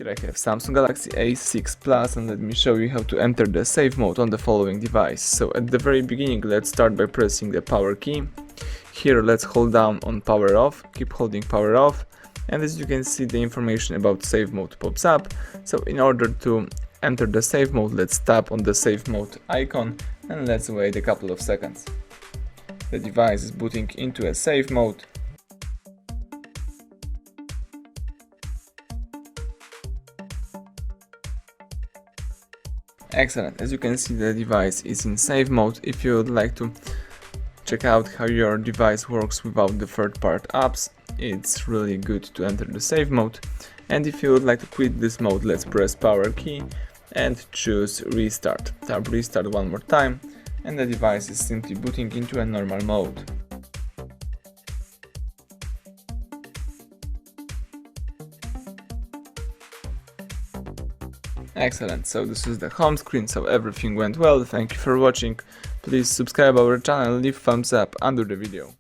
Here I have Samsung Galaxy A6 Plus, and let me show you how to enter the safe mode on the following device. So at the very beginning, let's start by pressing the power key. Here let's hold down on power off, keep holding power off, and as you can see, the information about safe mode pops up. So in order to enter the safe mode, let's tap on the safe mode icon and let's wait a couple of seconds. The device is booting into a safe mode. Excellent, as you can see, the device is in safe mode. If you would like to check out how your device works without the third-party apps, it's really good to enter the safe mode. And if you would like to quit this mode, let's press power key and choose restart. Tap restart one more time and the device is simply booting into a normal mode. Excellent, so this is the home screen, so everything went well. Thank you for watching. Please subscribe our channel, leave thumbs up under the video.